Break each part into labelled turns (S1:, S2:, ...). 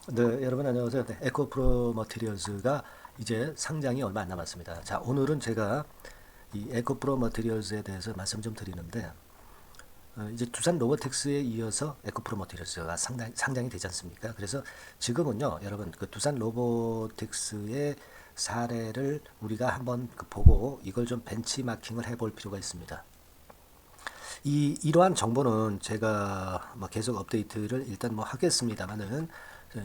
S1: 네, 여러분 안녕하세요. 네, 에코프로 머티리얼즈가 이제 상장이 얼마 안 남았습니다. 자, 오늘은 제가 이 에코프로 머티리얼즈에 대해서 말씀 좀 드리는데, 이제 두산 로보텍스에 이어서 에코프로 머티리얼즈가 상장이 되지 않습니까? 그래서 지금은요, 여러분 그 두산 로보텍스의 사례를 우리가 한번 보고 이걸 좀 벤치마킹을 해볼 필요가 있습니다. 이러한 정보는 제가 뭐 계속 업데이트를 일단 뭐 하겠습니다만은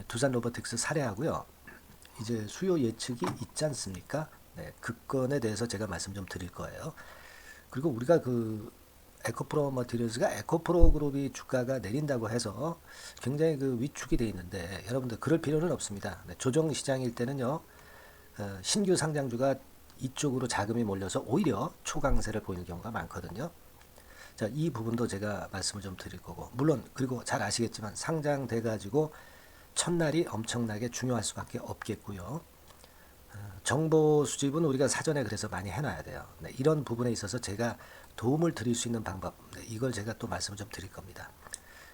S1: 두산 로보틱스 사례하고요. 이제 수요 예측이 있지 않습니까? 네, 그 건에 대해서 제가 말씀 좀 드릴 거예요. 그리고 우리가 그 에코프로 머티리얼즈가 에코프로 그룹이 주가가 내린다고 해서 굉장히 그 위축이 돼 있는데 여러분들 그럴 필요는 없습니다. 네, 조정 시장일 때는요. 신규 상장주가 이쪽으로 자금이 몰려서 오히려 초강세를 보이는 경우가 많거든요. 자, 이 부분도 제가 말씀을 좀 드릴 거고, 물론 그리고 잘 아시겠지만 상장돼 가지고 첫날이 엄청나게 중요할 수밖에 없겠고요. 정보 수집은 우리가 사전에 그래서 많이 해놔야 돼요. 네, 이런 부분에 있어서 제가 도움을 드릴 수 있는 방법, 네, 이걸 제가 또 말씀을 좀 드릴 겁니다.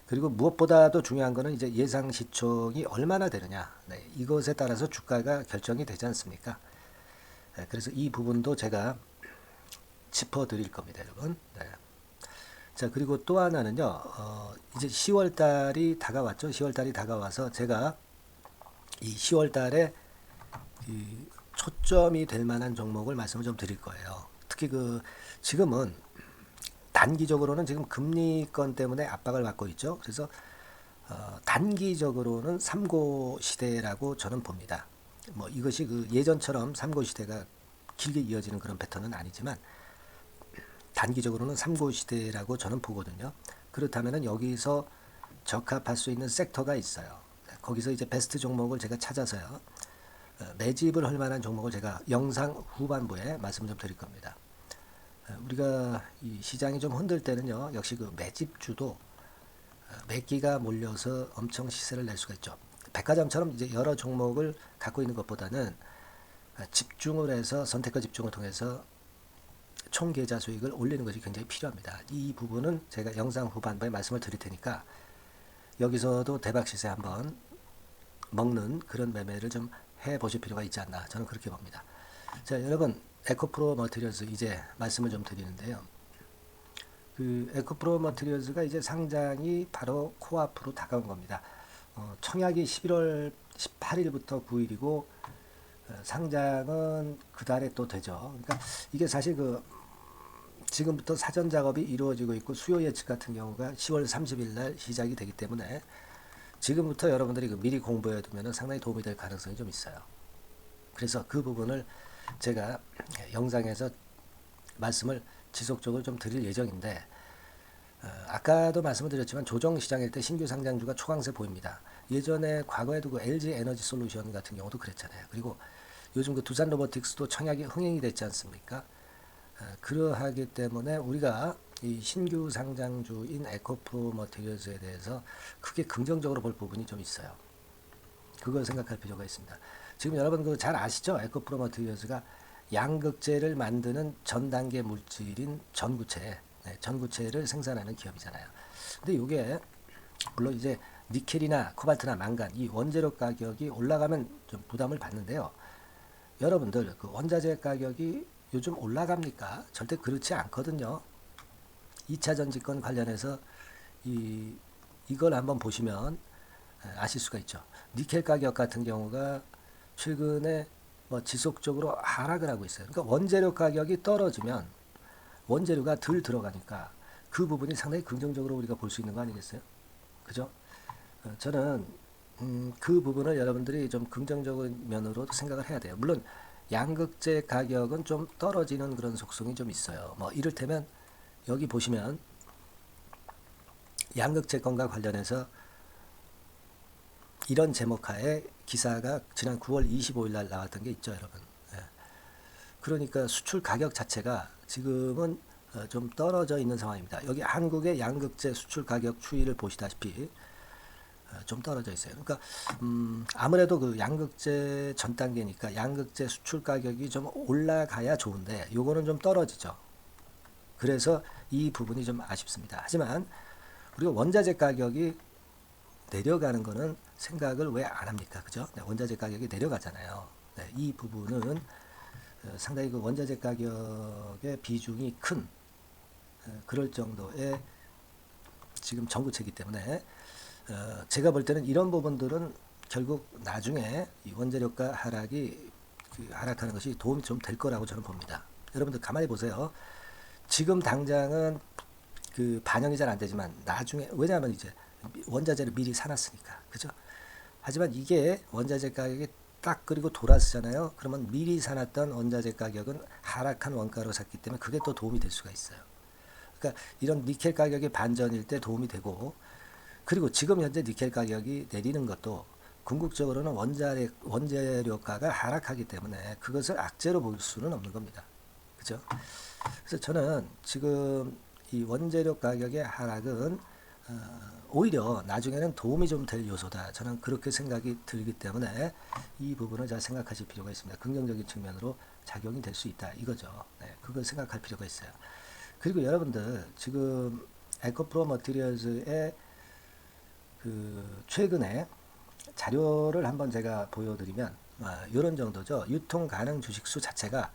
S1: 그리고 무엇보다도 중요한 거는 이제 예상 시총이 얼마나 되느냐, 네, 이것에 따라서 주가가 결정이 되지 않습니까? 네, 그래서 이 부분도 제가 짚어드릴 겁니다, 여러분. 네. 자, 그리고 또 하나는요, 이제 10월 달이 다가왔죠. 10월 달이 다가와서 제가 이 10월 달에 이 초점이 될 만한 종목을 말씀을 좀 드릴 거예요. 특히 그 지금은 단기적으로는 지금 금리권 때문에 압박을 받고 있죠. 그래서 단기적으로는 삼고 시대라고 저는 봅니다. 뭐 이것이 그 예전처럼 삼고 시대가 길게 이어지는 그런 패턴은 아니지만 단기적으로는 삼고 시대라고 저는 보거든요. 그렇다면 여기서 적합할 수 있는 섹터가 있어요. 거기서 이제 베스트 종목을 제가 찾아서요. 매집을 할 만한 종목을 제가 영상 후반부에 말씀 좀 드릴 겁니다. 우리가 이 시장이 좀 흔들 때는요. 역시 그 매집주도 매기가 몰려서 엄청 시세를 낼 수가 있죠. 백화점처럼 이제 여러 종목을 갖고 있는 것보다는 집중을 해서 선택과 집중을 통해서 총 계좌 수익을 올리는 것이 굉장히 필요합니다. 이 부분은 제가 영상 후반부에 말씀을 드릴 테니까 여기서도 대박 시세 한번 먹는 그런 매매를 좀 해보실 필요가 있지 않나 저는 그렇게 봅니다. 자, 여러분 에코프로 머티리얼즈 이제 말씀을 좀 드리는데요. 그 에코프로 머티리얼즈가 이제 상장이 바로 코앞으로 다가온 겁니다. 청약이 11월 18일부터 9일이고 상장은 그 달에 또 되죠. 그러니까 이게 사실 그 지금부터 사전 작업이 이루어지고 있고 수요 예측 같은 경우가 10월 30일 날 시작이 되기 때문에 지금부터 여러분들이 그 미리 공부해 두면 상당히 도움이 될 가능성이 좀 있어요. 그래서 그 부분을 제가 영상에서 말씀을 지속적으로 좀 드릴 예정인데 아까도 말씀을 드렸지만 조정 시장일 때 신규 상장주가 초강세 보입니다. 예전에 과거에도 그 LG 에너지 솔루션 같은 경우도 그랬잖아요. 그리고 요즘 그 두산 로보틱스도 청약이 흥행이 됐지 않습니까? 그러하기 때문에 우리가 이 신규 상장주인 에코프로 머티리얼즈에 대해서 크게 긍정적으로 볼 부분이 좀 있어요. 그걸 생각할 필요가 있습니다. 지금 여러분 그 잘 아시죠? 에코프로 머티리얼즈가 양극재를 만드는 전 단계 물질인 전구체, 네, 전구체를 생산하는 기업이잖아요. 근데 이게 물론 이제 니켈이나 코발트나 망간 이 원재료 가격이 올라가면 좀 부담을 받는데요. 여러분들 그 원자재 가격이 요즘 올라갑니까? 절대 그렇지 않거든요. 2차 전지권 관련해서 이걸 한번 보시면 아실 수가 있죠. 니켈 가격 같은 경우가 최근에 뭐 지속적으로 하락을 하고 있어요. 그러니까 원재료 가격이 떨어지면 원재료가 덜 들어가니까 그 부분이 상당히 긍정적으로 우리가 볼 수 있는 거 아니겠어요? 그죠? 저는 그 부분을 여러분들이 좀 긍정적인 면으로도 생각을 해야 돼요. 물론 양극재 가격은 좀 떨어지는 그런 속성이 좀 있어요. 뭐 이를테면 여기 보시면 양극재건과 관련해서 이런 제목하에 기사가 지난 9월 25일 날 나왔던 게 있죠, 여러분. 예. 그러니까 수출 가격 자체가 지금은 좀 떨어져 있는 상황입니다. 여기 한국의 양극재 수출 가격 추이를 보시다시피 좀 떨어져 있어요. 그러니까 아무래도 그 양극재 전 단계니까 양극재 수출 가격이 좀 올라가야 좋은데 요거는 좀 떨어지죠. 그래서 이 부분이 좀 아쉽습니다. 하지만 우리가 원자재 가격이 내려가는 거는 생각을 왜 안 합니까? 그죠? 네, 원자재 가격이 내려가잖아요. 네, 이 부분은 상당히 그 원자재 가격의 비중이 큰 그럴 정도의 지금 전구체이기 때문에 제가 볼 때는 이런 부분들은 결국 나중에 이 원자력가 하락이 하락하는 것이 도움이 좀 될 거라고 저는 봅니다. 여러분들 가만히 보세요. 지금 당장은 그 반영이 잘 안 되지만 나중에 왜냐하면 이제 원자재를 미리 사놨으니까 그죠? 하지만 이게 원자재 가격이 딱 그리고 돌아서잖아요. 그러면 미리 사놨던 원자재 가격은 하락한 원가로 샀기 때문에 그게 또 도움이 될 수가 있어요. 그러니까 이런 니켈 가격이 반전일 때 도움이 되고 그리고 지금 현재 니켈 가격이 내리는 것도 궁극적으로는 원재료가가 하락하기 때문에 그것을 악재로 볼 수는 없는 겁니다. 그죠? 그래서 저는 지금 이 원재료 가격의 하락은 오히려 나중에는 도움이 좀 될 요소다. 저는 그렇게 생각이 들기 때문에 이 부분을 잘 생각하실 필요가 있습니다. 긍정적인 측면으로 작용이 될 수 있다. 이거죠. 네, 그걸 생각할 필요가 있어요. 그리고 여러분들 지금 에코프로 머티리얼즈의 그 최근에 자료를 한번 제가 보여드리면 이런 정도죠. 유통 가능 주식수 자체가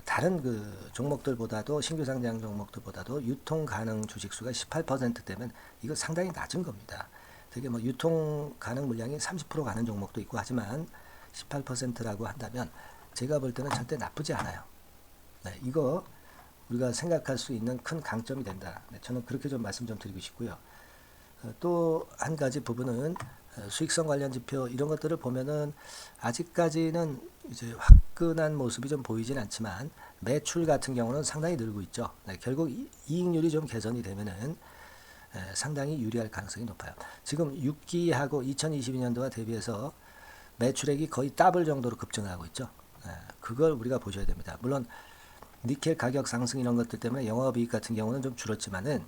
S1: 다른 그 종목들보다도 신규 상장 종목들보다도 유통 가능 주식수가 18%대면 이거 상당히 낮은 겁니다. 되게 뭐 유통 가능 물량이 30% 가는 종목도 있고 하지만 18%라고 한다면 제가 볼 때는 절대 나쁘지 않아요. 네, 이거 우리가 생각할 수 있는 큰 강점이 된다. 네, 저는 그렇게 좀 말씀 좀 드리고 싶고요. 또 한 가지 부분은 수익성 관련 지표 이런 것들을 보면은 아직까지는 이제 화끈한 모습이 좀 보이진 않지만 매출 같은 경우는 상당히 늘고 있죠. 네, 결국 이익률이 좀 개선이 되면은 상당히 유리할 가능성이 높아요. 지금 6기하고 2022년도와 대비해서 매출액이 거의 더블 정도로 급증하고 있죠. 그걸 우리가 보셔야 됩니다. 물론 니켈 가격 상승 이런 것들 때문에 영업이익 같은 경우는 좀 줄었지만은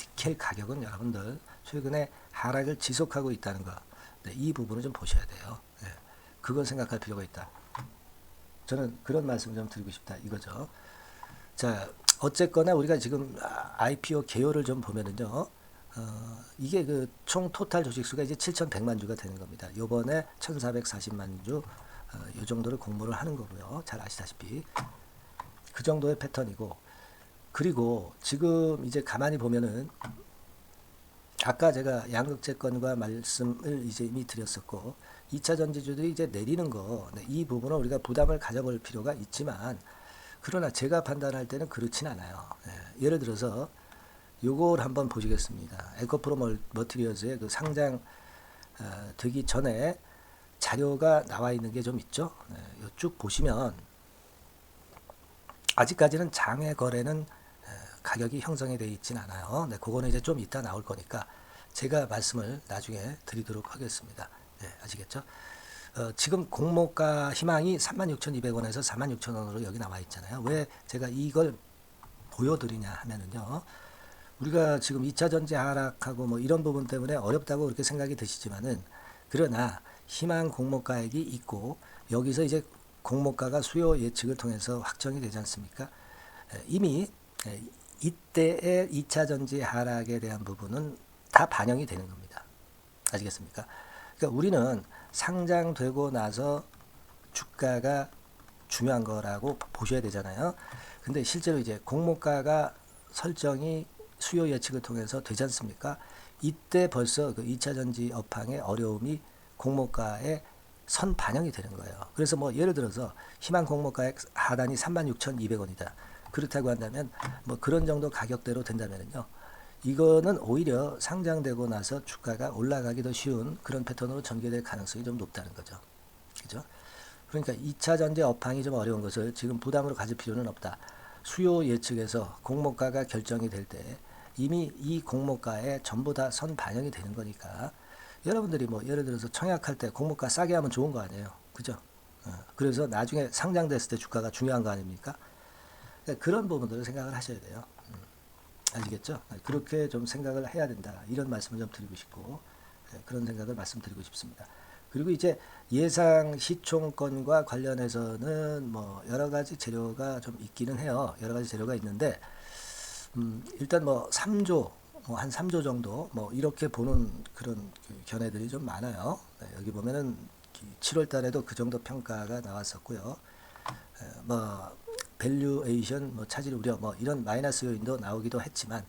S1: 니켈 가격은 여러분들 최근에 하락을 지속하고 있다는 거, 네, 이 부분을 좀 보셔야 돼요. 네, 그걸 생각할 필요가 있다. 저는 그런 말씀을 좀 드리고 싶다 이거죠. 자, 어쨌거나 우리가 지금 IPO 개요를 좀 보면은요, 이게 그 총 토탈 주식수가 이제 7,100만 주가 되는 겁니다. 요번에 1,440만 주, 요 정도를 공모를 하는 거고요. 잘 아시다시피 그 정도의 패턴이고, 그리고 지금 이제 가만히 보면은 아까 제가 양극재건과 말씀을 이제 이미 드렸었고 2차 전지주들이 이제 내리는 거, 네, 이 부분은 우리가 부담을 가져볼 필요가 있지만 그러나 제가 판단할 때는 그렇진 않아요. 네, 예를 들어서 요걸 한번 보시겠습니다. 에코프로 머티리얼즈의 그 상장 되기 전에 자료가 나와 있는 게 좀 있죠. 네, 쭉 보시면 아직까지는 장외 거래는 가격이 형성이 되어 있진 않아요. 네, 그거는 이제 좀 이따 나올 거니까 제가 말씀을 나중에 드리도록 하겠습니다. 네, 아시겠죠? 지금 공모가 희망이 36,200원에서 46,000원으로 여기 나와 있잖아요. 왜 제가 이걸 보여드리냐 하면은요. 우리가 지금 2차 전지 하락하고 뭐 이런 부분 때문에 어렵다고 그렇게 생각이 드시지만은 그러나 희망 공모가액이 있고 여기서 이제 공모가가 수요 예측을 통해서 확정이 되지 않습니까? 이미 이때의 2차 전지 하락에 대한 부분은 다 반영이 되는 겁니다. 아시겠습니까? 그러니까 우리는 상장되고 나서 주가가 중요한 거라고 보셔야 되잖아요. 근데 실제로 이제 공모가가 설정이 수요 예측을 통해서 되지 않습니까? 이때 벌써 그 2차 전지 업황의 어려움이 공모가에 선 반영이 되는 거예요. 그래서 뭐 예를 들어서 희망 공모가액 하단이 36,200원이다. 그렇다고 한다면 뭐 그런 정도 가격대로 된다면요. 이거는 오히려 상장되고 나서 주가가 올라가기 더 쉬운 그런 패턴으로 전개될 가능성이 좀 높다는 거죠. 그죠? 그러니까 2차 전지 업황이 좀 어려운 것을 지금 부담으로 가질 필요는 없다. 수요 예측에서 공모가가 결정이 될 때 이미 이 공모가에 전부 다 선 반영이 되는 거니까 여러분들이 뭐 예를 들어서 청약할 때 공모가 싸게 하면 좋은 거 아니에요. 그죠? 그래서 나중에 상장됐을 때 주가가 중요한 거 아닙니까? 그런 부분들을 생각을 하셔야 돼요. 아시겠죠? 그렇게 좀 생각을 해야 된다. 이런 말씀을 좀 드리고 싶고 그런 생각을 말씀드리고 싶습니다. 그리고 이제 예상 시총권과 관련해서는 뭐 여러 가지 재료가 좀 있기는 해요. 여러 가지 재료가 있는데 일단 뭐 3조 뭐 한 3조 정도 뭐 이렇게 보는 그런 그 견해들이 좀 많아요. 네, 여기 보면은 7월 달에도 그 정도 평가가 나왔었고요. 뭐 밸류에이션 뭐 차질 우려 뭐 이런 마이너스 요인도 나오기도 했지만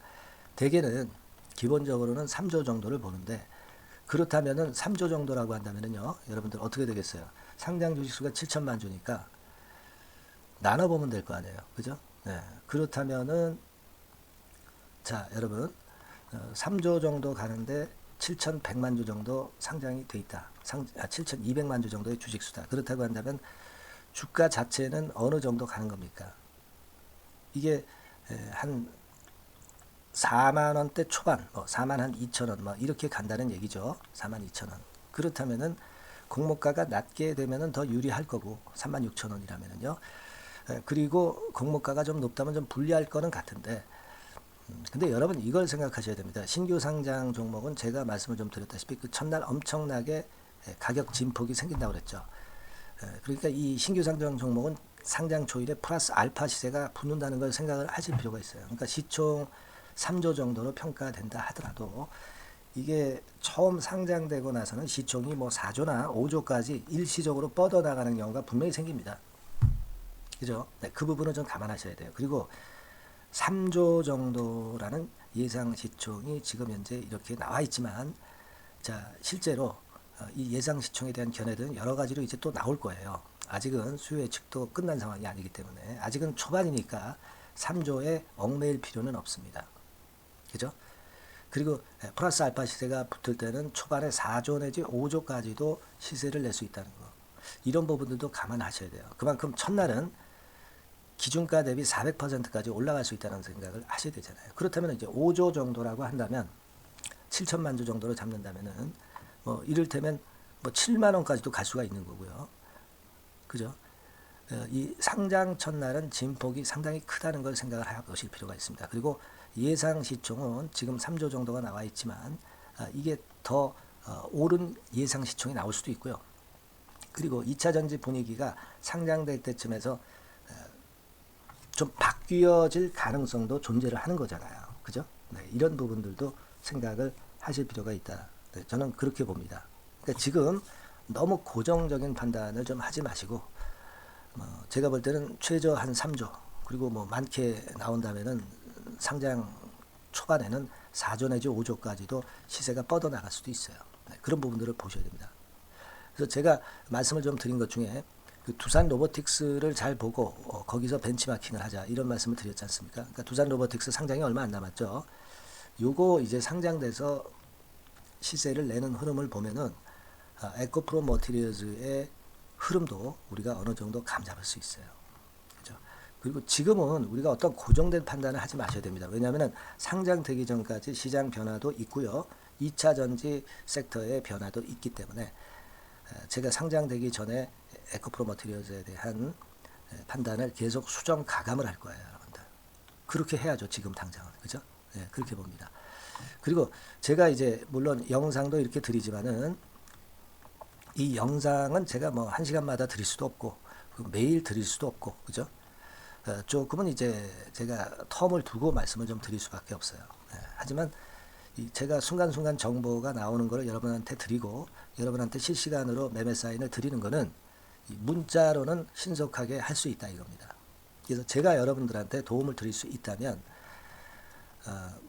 S1: 대개는 기본적으로는 3조 정도를 보는데, 그렇다면은 3조 정도라고 한다면은요, 여러분들 어떻게 되겠어요? 상장 주식수가 7천만 주니까 나눠보면 될 거 아니에요, 그죠? 네. 그렇다면은 자 여러분 3조 정도 가는데 7,100만 주 정도 상장이 돼 있다. 7,200만 주 정도의 주식수다. 그렇다고 한다면 주가 자체는 어느 정도 가는 겁니까? 이게 한 4만 원대 초반, 뭐 4만 한 2천 원, 뭐 이렇게 간다는 얘기죠. 4만 2천 원. 그렇다면은 공모가가 낮게 되면은 더 유리할 거고 3만 6천 원이라면은요. 그리고 공모가가 좀 높다면 좀 불리할 거는 같은데, 근데 여러분 이걸 생각하셔야 됩니다. 신규 상장 종목은 제가 말씀을 좀 드렸다시피 그 첫날 엄청나게 가격 진폭이 생긴다고 그랬죠. 그러니까 이 신규 상장 종목은 상장 초일에 플러스 알파 시세가 붙는다는 걸 생각을 하실 필요가 있어요. 그러니까 시총 3조 정도로 평가된다 하더라도 이게 처음 상장되고 나서는 시총이 뭐 4조나 5조까지 일시적으로 뻗어나가는 경우가 분명히 생깁니다. 그죠? 네, 그 부분은 좀 감안하셔야 돼요. 그리고 3조 정도라는 예상 시총이 지금 현재 이렇게 나와 있지만, 자 실제로 이 예상 시총에 대한 견해들은 여러 가지로 이제 또 나올 거예요. 아직은 수요 예측도 끝난 상황이 아니기 때문에 아직은 초반이니까 3조에 얽매일 필요는 없습니다. 그죠? 그리고 플러스 알파 시세가 붙을 때는 초반에 4조 내지 5조까지도 시세를 낼 수 있다는 거. 이런 부분들도 감안하셔야 돼요. 그만큼 첫날은 기준가 대비 400%까지 올라갈 수 있다는 생각을 하셔야 되잖아요. 그렇다면 이제 5조 정도라고 한다면 7천만 주 정도로 잡는다면은 뭐 이를테면 뭐 7만 원까지도 갈 수가 있는 거고요. 그죠? 이 상장 첫날은 진폭이 상당히 크다는 걸 생각을 하실 필요가 있습니다. 그리고 예상 시총은 지금 3조 정도가 나와 있지만 이게 더 오른 예상 시총이 나올 수도 있고요. 그리고 2차 전지 분위기가 상장될 때쯤에서 좀 바뀌어질 가능성도 존재를 하는 거잖아요. 그죠? 네, 이런 부분들도 생각을 하실 필요가 있다. 네, 저는 그렇게 봅니다. 그러니까 지금 너무 고정적인 판단을 좀 하지 마시고, 제가 볼 때는 최저 한 3조, 그리고 뭐 많게 나온다면은 상장 초반에는 4조 내지 5조까지도 시세가 뻗어나갈 수도 있어요. 네, 그런 부분들을 보셔야 됩니다. 그래서 제가 말씀을 좀 드린 것 중에 그 두산 로보틱스를 잘 보고 거기서 벤치마킹을 하자 이런 말씀을 드렸지 않습니까? 그러니까 두산 로보틱스 상장이 얼마 안 남았죠. 요거 이제 상장돼서 시세를 내는 흐름을 보면은 에코프로 머티리얼즈의 흐름도 우리가 어느 정도 감잡을 수 있어요. 그죠? 그리고 지금은 우리가 어떤 고정된 판단을 하지 마셔야 됩니다. 왜냐하면 상장되기 전까지 시장 변화도 있고요. 2차 전지 섹터의 변화도 있기 때문에 제가 상장되기 전에 에코프로 머티리얼즈에 대한 판단을 계속 수정 가감을 할 거예요, 여러분들. 그렇게 해야죠, 지금 당장은. 그죠? 네, 그렇게 봅니다. 그리고 제가 이제 물론 영상도 이렇게 드리지만은 이 영상은 제가 뭐 1시간마다 드릴 수도 없고 매일 드릴 수도 없고, 그죠? 조금은 이제 제가 텀을 두고 말씀을 좀 드릴 수밖에 없어요. 하지만 제가 순간순간 정보가 나오는 걸 여러분한테 드리고 여러분한테 실시간으로 매매 사인을 드리는 거는 문자로는 신속하게 할 수 있다 이겁니다. 그래서 제가 여러분들한테 도움을 드릴 수 있다면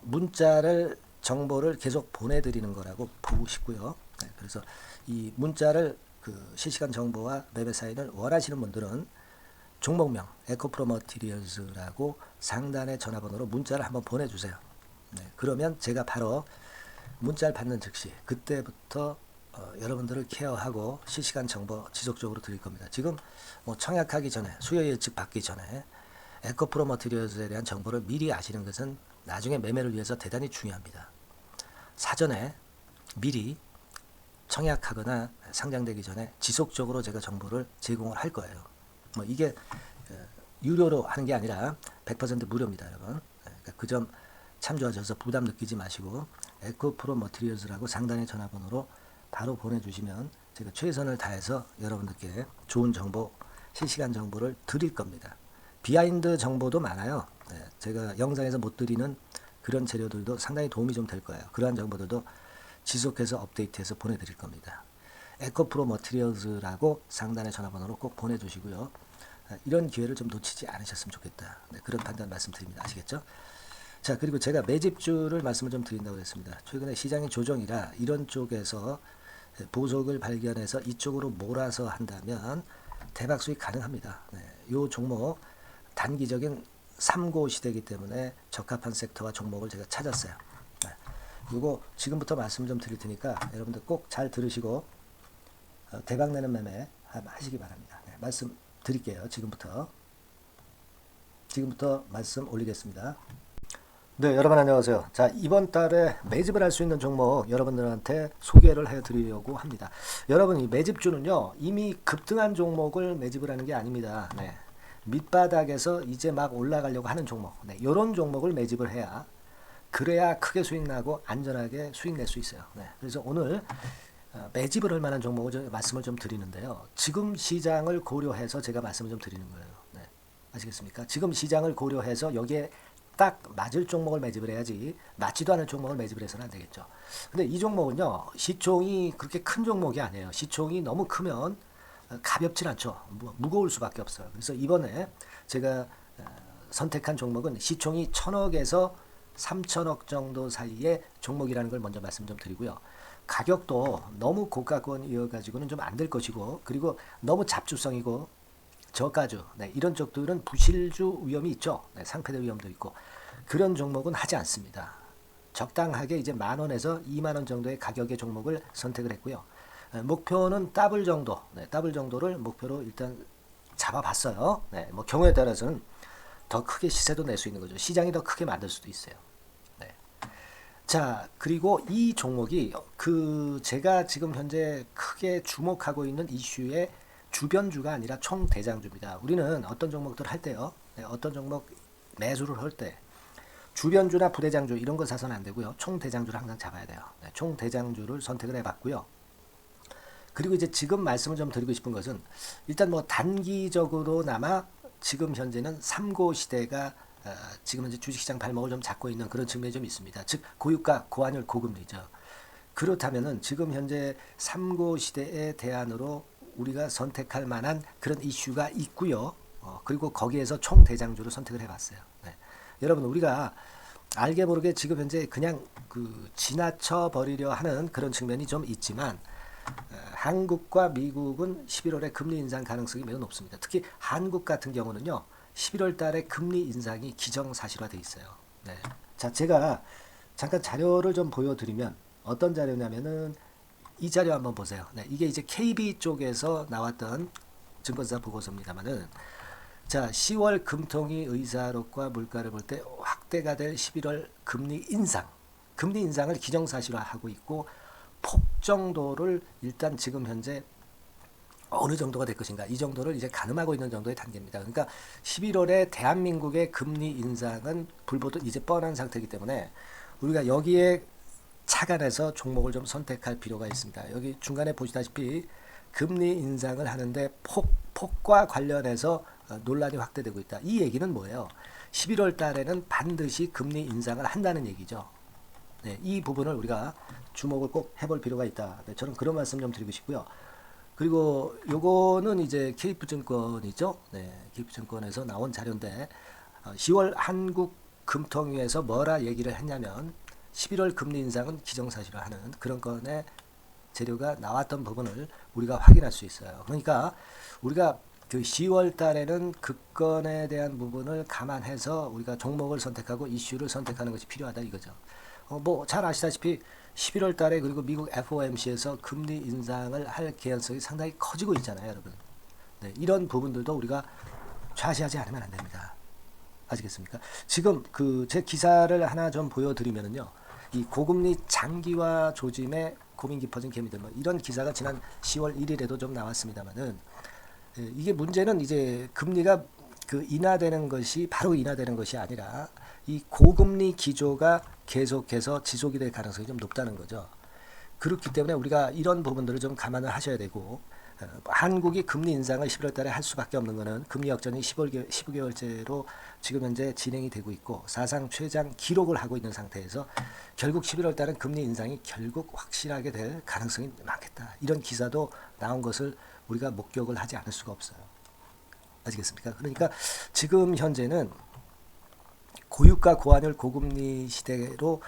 S1: 문자를 정보를 계속 보내드리는 거라고 보고 싶고요. 그래서 이 문자를 그 실시간 정보와 매매 사인을 원하시는 분들은 종목명 에코프로 머티리얼즈라고 상단의 전화번호로 문자를 한번 보내주세요. 그러면 제가 바로 문자를 받는 즉시 그때부터 여러분들을 케어하고 실시간 정보 지속적으로 드릴 겁니다. 지금 뭐 청약하기 전에 수요 예측 받기 전에 에코프로 머티리얼즈에 대한 정보를 미리 아시는 것은 나중에 매매를 위해서 대단히 중요합니다. 사전에 미리 청약하거나 상장되기 전에 지속적으로 제가 정보를 제공을 할 거예요. 뭐 이게 유료로 하는 게 아니라 100% 무료입니다, 여러분. 그러니까 그 점 참조하셔서 부담 느끼지 마시고 에코프로 머티리얼즈라고 상단의 전화번호로 바로 보내주시면 제가 최선을 다해서 여러분들께 좋은 정보, 실시간 정보를 드릴 겁니다. 비하인드 정보도 많아요. 제가 영상에서 못 드리는 그런 재료들도 상당히 도움이 좀 될 거예요. 그러한 정보들도 지속해서 업데이트해서 보내드릴 겁니다. 에코프로 머티리얼즈라고 상단의 전화번호로 꼭 보내주시고요. 이런 기회를 좀 놓치지 않으셨으면 좋겠다. 네, 그런 판단 말씀드립니다. 아시겠죠? 자, 그리고 제가 매집주를 말씀을 좀 드린다고 했습니다. 최근에 시장의 조정이라 이런 쪽에서 보석을 발견해서 이쪽으로 몰아서 한다면 대박 수익 가능합니다. 네, 이 종목 단기적인 3고 시대이기 때문에 적합한 섹터와 종목을 제가 찾았어요. 네, 이거 지금부터 말씀 좀 드릴 테니까 여러분들 꼭 잘 들으시고 대박 내는 매매 하시기 바랍니다. 네, 말씀 드릴게요. 지금부터 말씀 올리겠습니다. 네, 여러분 안녕하세요. 자, 이번 달에 매집을 할 수 있는 종목 여러분들한테 소개를 해드리려고 합니다. 여러분, 이 매집주는요, 이미 급등한 종목을 매집을 하는 게 아닙니다. 네, 밑바닥에서 이제 막 올라가려고 하는 종목, 네, 이런 종목을 매집을 해야 그래야 크게 수익 나고 안전하게 수익 낼 수 있어요. 네, 그래서 오늘 매집을 할 만한 종목을 좀 말씀을 좀 드리는데요. 지금 시장을 고려해서 제가 말씀을 좀 드리는 거예요. 네, 아시겠습니까? 지금 시장을 고려해서 여기에 딱 맞을 종목을 매집을 해야지 맞지도 않을 종목을 매집을 해서는 안 되겠죠. 근데 이 종목은요, 시총이 그렇게 큰 종목이 아니에요. 시총이 너무 크면 가볍진 않죠. 무거울 수밖에 없어요. 그래서 이번에 제가 선택한 종목은 시총이 1000억에서 3000억 정도 사이의 종목이라는 걸 먼저 말씀 좀 드리고요. 가격도 너무 고가권이어가지고는 좀 안 될 것이고, 그리고 너무 잡주성이고 저가주, 네, 이런 쪽들은 부실주 위험이 있죠. 네, 상패될 위험도 있고 그런 종목은 하지 않습니다. 적당하게 이제 10,000원에서 20,000원 정도의 가격의 종목을 선택을 했고요. 목표는 더블 정도, 네, 더블 정도를 목표로 일단 잡아봤어요. 네, 뭐 경우에 따라서는 더 크게 시세도 낼 수 있는 거죠. 시장이 더 크게 만들 수도 있어요. 네. 자, 그리고 이 종목이 제가 지금 현재 크게 주목하고 있는 이슈의 주변주가 아니라 총대장주입니다. 우리는 어떤 종목들 할 때요, 네, 어떤 종목 매수를 할 때 주변주나 부대장주 이런 거 사서는 안 되고요. 총대장주를 항상 잡아야 돼요. 네, 총대장주를 선택을 해봤고요. 그리고 이제 지금 말씀을 좀 드리고 싶은 것은 일단 뭐 단기적으로나마 지금 현재는 3고 시대가 지금 현재 주식시장 발목을 좀 잡고 있는 그런 측면이 좀 있습니다. 즉 고유가, 고환율, 고금리죠. 그렇다면은 지금 현재 3고 시대의 대안으로 우리가 선택할 만한 그런 이슈가 있고요. 그리고 거기에서 총대장주를 선택을 해봤어요. 네. 여러분, 우리가 알게 모르게 지금 현재 그냥 지나쳐 버리려 하는 그런 측면이 좀 있지만 한국과 미국은 11월에 금리 인상 가능성이 매우 높습니다. 특히 한국 같은 경우는요, 11월 달에 금리 인상이 기정사실화되어 있어요. 네. 자, 제가 잠깐 자료를 좀 보여드리면 어떤 자료냐면은 이 자료 한번 보세요. 네, 이게 이제 KB 쪽에서 나왔던 증권사 보고서입니다만은, 자, 10월 금통위 의사록과 물가를 볼 때 확대가 될 11월 금리 인상을 기정사실화하고 있고, 폭 정도를 일단 지금 현재 어느 정도가 될 것인가, 이 정도를 이제 가늠하고 있는 정도의 단계입니다. 그러니까 11월에 대한민국의 금리 인상은 불보듯 이제 뻔한 상태이기 때문에 우리가 여기에 착안해서 종목을 좀 선택할 필요가 있습니다. 여기 중간에 보시다시피 금리 인상을 하는데 폭과 관련해서 논란이 확대되고 있다. 이 얘기는 뭐예요? 11월 달에는 반드시 금리 인상을 한다는 얘기죠. 네, 이 부분을 우리가 주목을 꼭 해볼 필요가 있다. 네, 저는 그런 말씀 좀 드리고 싶고요. 그리고 요거는 이제 KF증권이죠. 네, KF증권에서 나온 자료인데 10월 한국 금통위에서 뭐라 얘기를 했냐면 11월 금리 인상은 기정사실화하는 그런 건의 재료가 나왔던 부분을 우리가 확인할 수 있어요. 그러니까 우리가 10월 달에는 그 건에 대한 부분을 감안해서 우리가 종목을 선택하고 이슈를 선택하는 것이 필요하다 이거죠. 뭐 잘 아시다시피 11월 달에 그리고 미국 FOMC에서 금리 인상을 할 개연성이 상당히 커지고 있잖아요, 여러분. 네, 이런 부분들도 우리가 좌시하지 않으면 안 됩니다. 아시겠습니까? 지금 제 기사를 하나 좀 보여드리면은요, 이 고금리 장기화 조짐에 고민 깊어진 개미들, 뭐 이런 기사가 지난 10월 1일에도 좀 나왔습니다만은, 이게 문제는 이제 금리가 인하되는 것이 바로 인하되는 것이 아니라 이 고금리 기조가 계속해서 지속이 될 가능성이 좀 높다는 거죠. 그렇기 때문에 우리가 이런 부분들을 좀 감안을 하셔야 되고 한국이 금리 인상을 11월 달에 할 수밖에 없는 것은 금리 역전이 15개월째로 지금 현재 진행이 되고 있고 사상 최장 기록을 하고 있는 상태에서 결국 11월 달은 금리 인상이 결국 확실하게 될 가능성이 많겠다. 이런 기사도 나온 것을 우리가 목격을 하지 않을 수가 없어요. 아시겠습니까? 그러니까 지금 현재는 고유가 고환율 고금리 시대로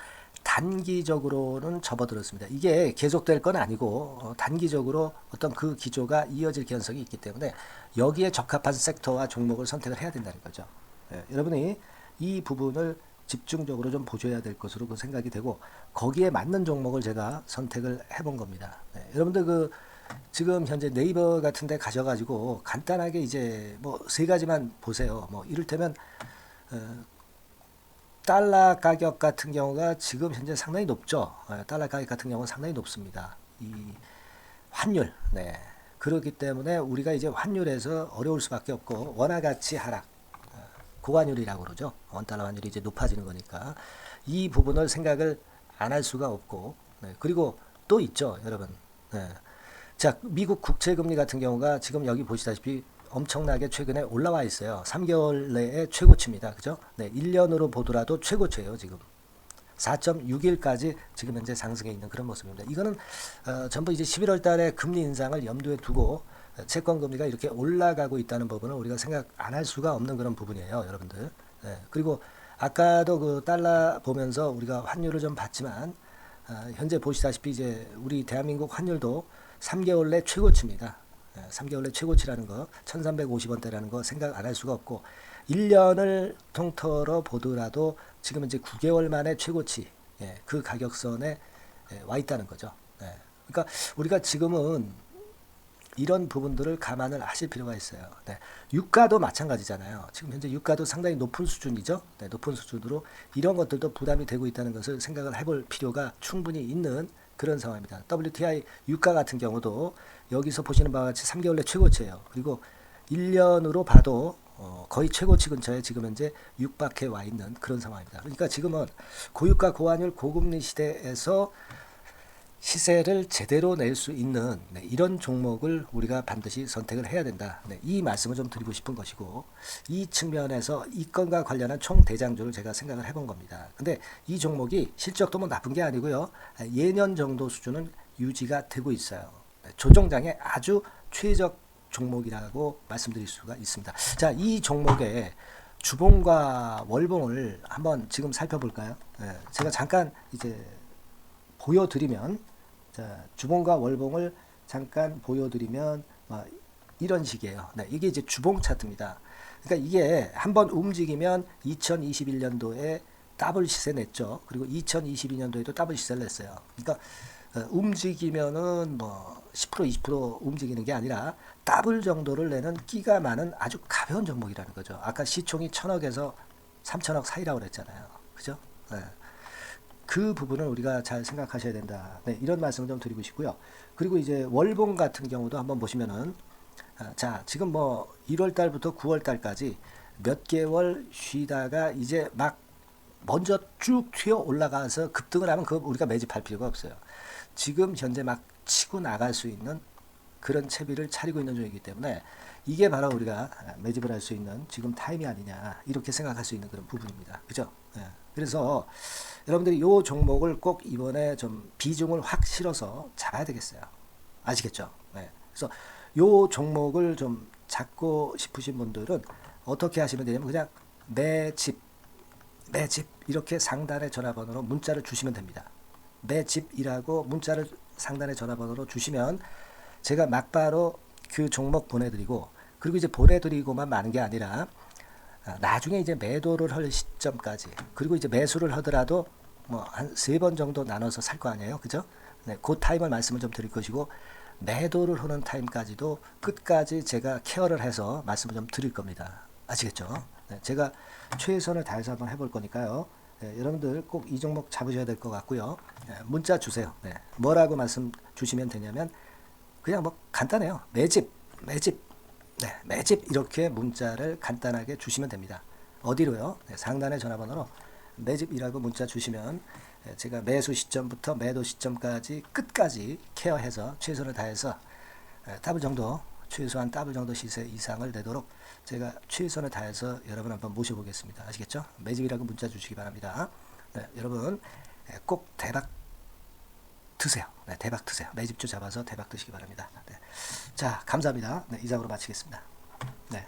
S1: 단기적으로는 접어들었습니다. 이게 계속될 건 아니고 단기적으로 어떤 그 기조가 이어질 가능성이 있기 때문에 여기에 적합한 섹터와 종목을 선택을 해야 된다는 거죠. 여러분이 이 부분을 집중적으로 좀 보셔야 될 것으로 그 생각이 되고 거기에 맞는 종목을 제가 선택을 해본 겁니다. 여러분들 그 지금 현재 네이버 같은 데 가셔가지고 간단하게 이제 뭐 세 가지만 보세요. 뭐 이를테면 달러 가격 같은 경우가 지금 현재 상당히 높죠. 달러 가격 같은 경우는 상당히 높습니다. 이 환율, 네. 그렇기 때문에 우리가 이제 환율에서 어려울 수밖에 없고 원화 가치 하락, 고환율이라고 그러죠. 원달러 환율이 이제 높아지는 거니까 이 부분을 생각을 안 할 수가 없고, 네. 그리고 또 있죠, 여러분. 네. 자, 미국 국채 금리 같은 경우가 지금 여기 보시다시피 엄청나게 최근에 올라와 있어요. 3개월 내에 최고치입니다. 그죠? 네, 1년으로 보더라도 최고치예요, 지금. 4.61까지 지금 현재 상승해 있는 그런 모습입니다. 이거는 전부 이제 11월 달에 금리 인상을 염두에 두고 채권 금리가 이렇게 올라가고 있다는 부분을 우리가 생각 안 할 수가 없는 그런 부분이에요, 여러분들. 네, 그리고 아까도 그 달러 보면서 우리가 환율을 좀 봤지만 현재 보시다시피 이제 우리 대한민국 환율도 3개월 내 최고치입니다. 3개월 내 최고치라는 거 1350원대라는 거 생각 안 할 수가 없고 1년을 통틀어 보더라도 지금 이제 9개월 만에 최고치 그 가격선에 와 있다는 거죠. 그러니까 우리가 지금은 이런 부분들을 감안을 하실 필요가 있어요. 유가도 마찬가지잖아요. 지금 현재 유가도 상당히 높은 수준이죠. 높은 수준으로 이런 것들도 부담이 되고 있다는 것을 생각을 해볼 필요가 충분히 있는 그런 상황입니다. WTI 유가 같은 경우도 여기서 보시는 바와 같이 3개월 내 최고치예요. 그리고 1년으로 봐도 거의 최고치 근처에 지금 현재 육박해 와 있는 그런 상황입니다. 그러니까 지금은 고유가 고환율 고금리 시대에서 시세를 제대로 낼 수 있는 이런 종목을 우리가 반드시 선택을 해야 된다. 이 말씀을 좀 드리고 싶은 것이고 이 측면에서 이 건과 관련한 총 대장주를 제가 생각을 해본 겁니다. 근데 이 종목이 실적도 뭐 나쁜 게 아니고요. 예년 정도 수준은 유지가 되고 있어요. 조정장의 아주 최적 종목이라고 말씀드릴 수가 있습니다. 자, 이 종목의 주봉과 월봉을 한번 지금 살펴볼까요? 제가 잠깐 이제 보여드리면 자, 주봉과 월봉을 잠깐 보여드리면 이런 식이에요. 이게 이제 주봉 차트입니다. 그러니까 이게 한번 움직이면 2021년도에 더블 시세 냈죠. 그리고 2022년도에도 더블 시세를 냈어요. 그러니까 움직이면은 뭐 10% 20% 움직이는 게 아니라 더블 정도를 내는 끼가 많은 아주 가벼운 종목이라는 거죠. 아까 시총이 1000억에서 3000억 사이라고 그랬잖아요. 그죠? 그 부분을 우리가 잘 생각하셔야 된다. 이런 말씀을 좀 드리고 싶고요. 그리고 이제 월봉 같은 경우도 한번 보시면은 자, 지금 뭐 1월 달부터 9월 달까지 몇 개월 쉬다가 이제 막 먼저 쭉 튀어 올라가서 급등을 하면 그거 우리가 매집할 필요가 없어요. 지금 현재 막 치고 나갈 수 있는 그런 채비를 차리고 있는 중이기 때문에 이게 바로 우리가 매집을 할 수 있는 지금 타임이 아니냐 이렇게 생각할 수 있는 그런 부분입니다. 그죠? 그래서 여러분들이 이 종목을 꼭 이번에 좀 비중을 확 실어서 잡아야 되겠어요. 아시겠죠? 그래서 이 종목을 좀 잡고 싶으신 분들은 어떻게 하시면 되냐면 그냥 매집 이렇게 상단의 전화번호로 문자를 주시면 됩니다. 매집이라고 문자를 상단의 전화번호로 주시면 제가 막바로 그 종목 보내드리고 그리고 이제 보내드리고만 마는 게 아니라 나중에 이제 매도를 할 시점까지 그리고 이제 매수를 하더라도 뭐 한 3번 정도 나눠서 살 거 아니에요. 그죠? 그 타임을 말씀을 좀 드릴 것이고 매도를 하는 타임까지도 끝까지 제가 케어를 해서 말씀을 좀 드릴 겁니다. 아시겠죠? 제가 최선을 다해서 한번 해볼 거니까요. 여러분들 꼭 이 종목 잡으셔야 될 것 같고요. 문자 주세요. 뭐라고 말씀 주시면 되냐면 그냥 뭐 간단해요. 매집 이렇게 문자를 간단하게 주시면 됩니다. 어디로요? 상단의 전화번호로 매집이라고 문자 주시면 제가 매수 시점부터 매도 시점까지 끝까지 케어해서 최선을 다해서 더블 정도, 최소한 더블 정도 시세 이상을 내도록 제가 최선을 다해서 여러분 한번 모셔보겠습니다. 아시겠죠? 매집이라고 문자 주시기 바랍니다. 네, 여러분 꼭 대박 드세요. 네, 대박 드세요. 매집주 잡아서 대박 드시기 바랍니다. 네. 자, 감사합니다. 네, 이상으로 마치겠습니다. 네.